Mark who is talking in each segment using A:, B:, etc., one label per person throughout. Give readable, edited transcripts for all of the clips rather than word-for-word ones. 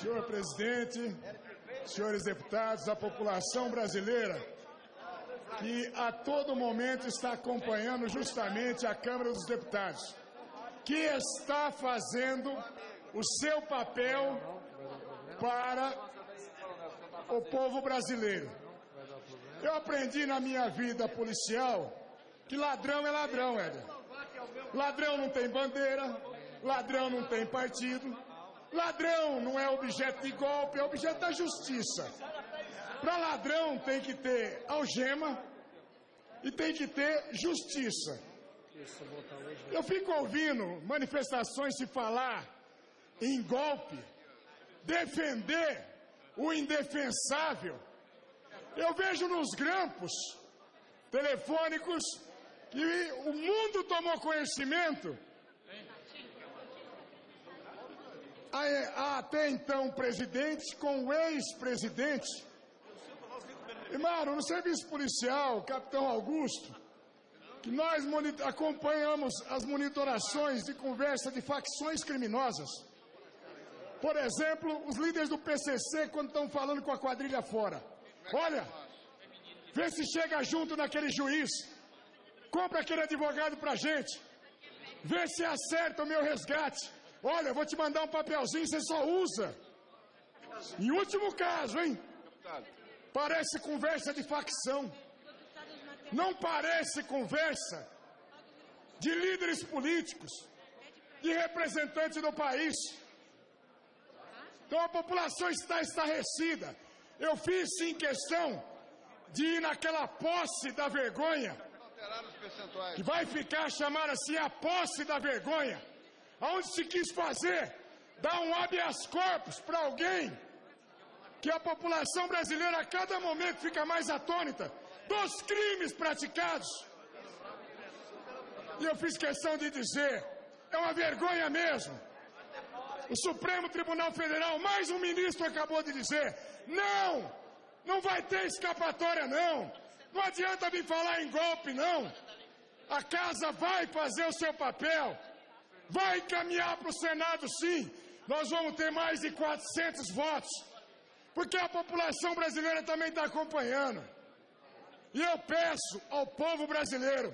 A: Senhor presidente, senhores deputados, a população brasileira que a todo momento está acompanhando justamente a Câmara dos Deputados, que está fazendo o seu papel para o povo brasileiro. Eu aprendi na minha vida policial que ladrão é ladrão, Éder. Ladrão não tem bandeira, ladrão não tem partido, ladrão não é objeto de golpe, é objeto da justiça. Para ladrão tem que ter algema e tem que ter justiça. Eu fico ouvindo manifestações se falar em golpe, defender o indefensável. Eu vejo nos grampos telefônicos que o mundo tomou conhecimento. Até então presidente com o ex-presidente. Irmão, no serviço policial, capitão Augusto, que nós acompanhamos as monitorações de conversa de facções criminosas. Por exemplo, os líderes do PCC quando estão falando com a quadrilha fora. Olha, vê se chega junto naquele juiz, compra aquele advogado pra gente, vê se acerta o meu resgate. Olha, eu vou te mandar um papelzinho, você só usa. Em último caso, hein? Parece conversa de facção. Não parece conversa de líderes políticos, de representantes do país. Então a população está estarrecida. Eu fiz sim questão de ir naquela posse da vergonha, que vai ficar chamada assim a posse da vergonha, onde se quis fazer, dar um habeas corpus para alguém que a população brasileira a cada momento fica mais atônita dos crimes praticados. E eu fiz questão de dizer, é uma vergonha mesmo. O Supremo Tribunal Federal, mais um ministro acabou de dizer, não vai ter escapatória não. Não adianta vir falar em golpe não. A casa vai fazer o seu papel. Vai encaminhar para o Senado sim. Nós vamos ter mais de 400 votos. Porque a população brasileira também está acompanhando. E eu peço ao povo brasileiro,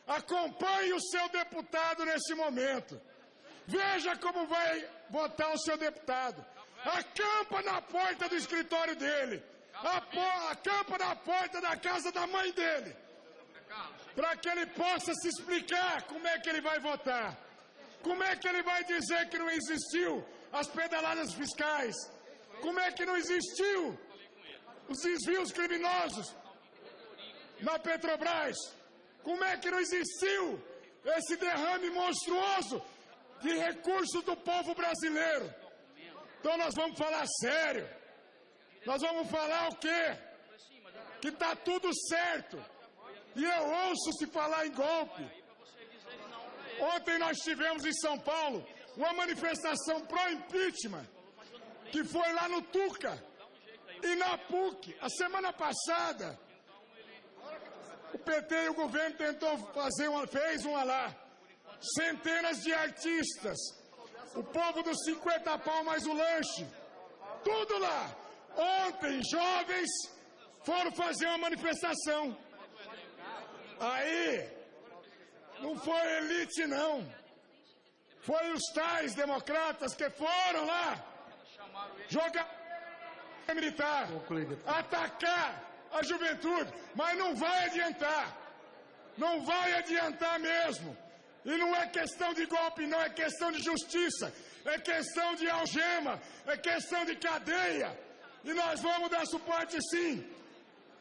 A: acompanhe o seu deputado nesse momento. Veja como vai votar o seu deputado. Acampa na porta do escritório dele. Acampa na porta da casa da mãe dele. Para que ele possa se explicar como é que ele vai votar. Como é que ele vai dizer que não existiu as pedaladas fiscais? Como é que não existiu os desvios criminosos na Petrobras? Como é que não existiu esse derrame monstruoso de recursos do povo brasileiro? Então nós vamos falar sério. Nós vamos falar o quê? Que está tudo certo. E eu ouço se falar em golpe. Ontem nós tivemos em São Paulo uma manifestação pró-impeachment, que foi lá no Tuca e na PUC. A semana passada, o PT e o governo fez uma lá. Centenas de artistas, o povo dos 50 pau mais o lanche, tudo lá. Ontem, jovens foram fazer uma manifestação. Aí, não foi elite não, foi os tais democratas que foram lá jogar militar, atacar a juventude, mas não vai adiantar mesmo. E não é questão de golpe não, é questão de justiça, é questão de algema, é questão de cadeia, e nós vamos dar suporte sim.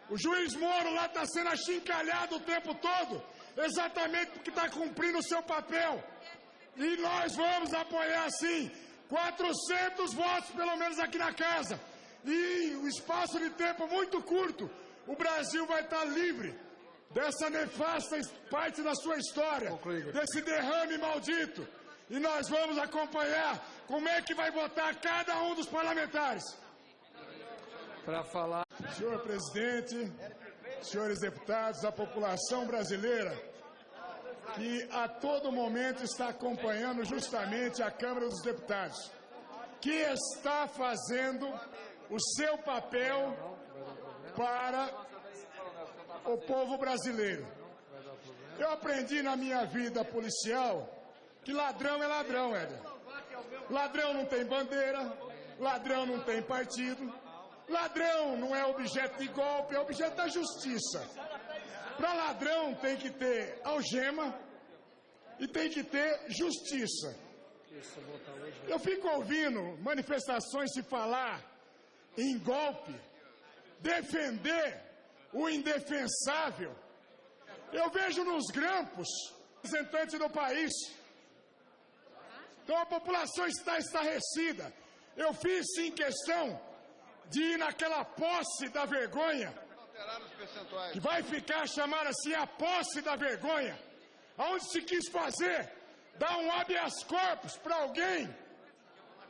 A: O juiz Moro lá está sendo achincalhado o tempo todo, exatamente porque está cumprindo o seu papel. E nós vamos apoiar sim 400 votos pelo menos aqui na casa. E um espaço de tempo muito curto, o Brasil vai estar livre dessa nefasta parte da sua história, desse derrame maldito. E nós vamos acompanhar como é que vai votar cada um dos parlamentares.
B: Para falar.
A: Senhor presidente, senhores deputados, a população brasileira que a todo momento está acompanhando justamente a Câmara dos Deputados, que está fazendo o seu papel para o povo brasileiro. Eu aprendi na minha vida policial que ladrão é ladrão, Éder. Ladrão não tem bandeira, ladrão não tem partido, ladrão não é objeto de golpe, é objeto da justiça. Para ladrão tem que ter algema e tem que ter justiça. Eu fico ouvindo manifestações se falar em golpe, defender o indefensável. Eu vejo nos grampos representantes do país. Então a população está estarrecida. Eu fiz sim questão de ir naquela posse da vergonha, que vai ficar chamada assim a posse da vergonha, onde se quis fazer, dar um habeas corpus para alguém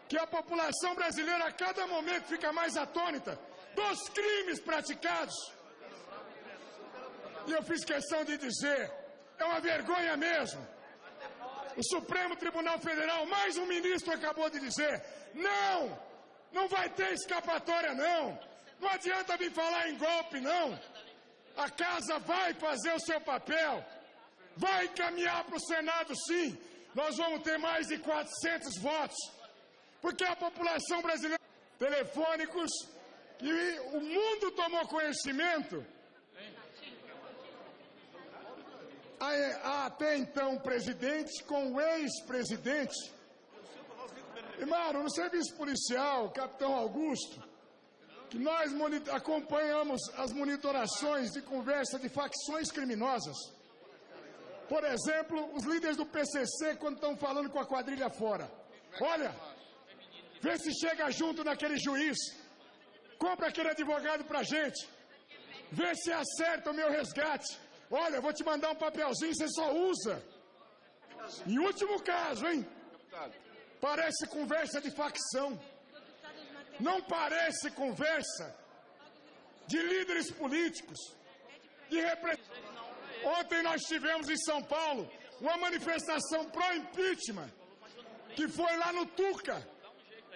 A: que a população brasileira a cada momento fica mais atônita dos crimes praticados. E eu fiz questão de dizer, é uma vergonha mesmo. O Supremo Tribunal Federal, mais um ministro acabou de dizer, não vai ter escapatória não. Não adianta vir falar em golpe não. A casa vai fazer o seu papel, vai encaminhar para o Senado sim. Nós vamos ter mais de 400 votos, porque a população brasileira, telefônicos, e o mundo tomou conhecimento. Até então presidente com o ex-presidente. E, mano, no serviço policial, capitão Augusto, que nós acompanhamos as monitorações de conversa de facções criminosas. Por exemplo, os líderes do PCC quando estão falando com a quadrilha fora. Olha, vê se chega junto naquele juiz, compra aquele advogado pra gente, vê se acerta o meu resgate. Olha, eu vou te mandar um papelzinho, você só usa. Em último caso, hein? Parece conversa de facção. Não parece conversa de líderes políticos, de representantes. Ontem nós tivemos em São Paulo uma manifestação pró-impeachment, que foi lá no Tuca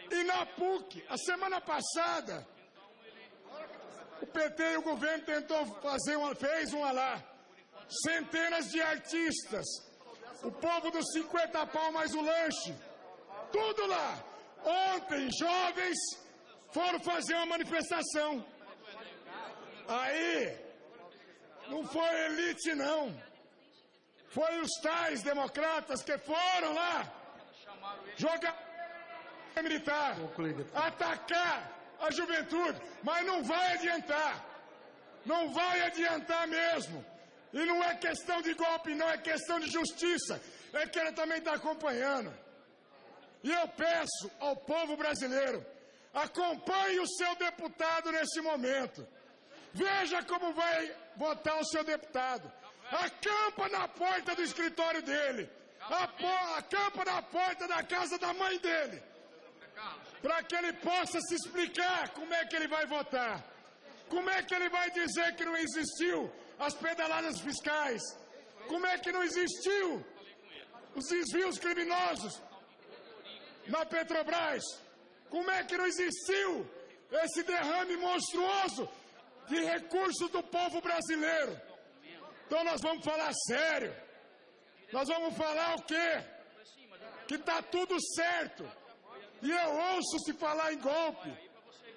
A: e na PUC. A semana passada, o PT e o governo fez uma lá. Centenas de artistas, o povo dos 50 pau mais o lanche, tudo lá. Ontem, jovens foram fazer uma manifestação. Aí, não foi elite não, foi os tais democratas que foram lá jogar militar, atacar a juventude, mas não vai adiantar mesmo. E não é questão de golpe, não, é questão de justiça. É que ele também está acompanhando. E eu peço ao povo brasileiro, acompanhe o seu deputado nesse momento. Veja como vai votar o seu deputado. Acampa na porta do escritório dele. Acampa na porta da casa da mãe dele. Para que ele possa se explicar como é que ele vai votar. Como é que ele vai dizer que não existiu as pedaladas fiscais? Como é que não existiu os desvios criminosos na Petrobras? Como é que não existiu esse derrame monstruoso de recursos do povo brasileiro? Então nós vamos falar sério. Nós vamos falar o quê? Que está tudo certo. E eu ouço se falar em golpe.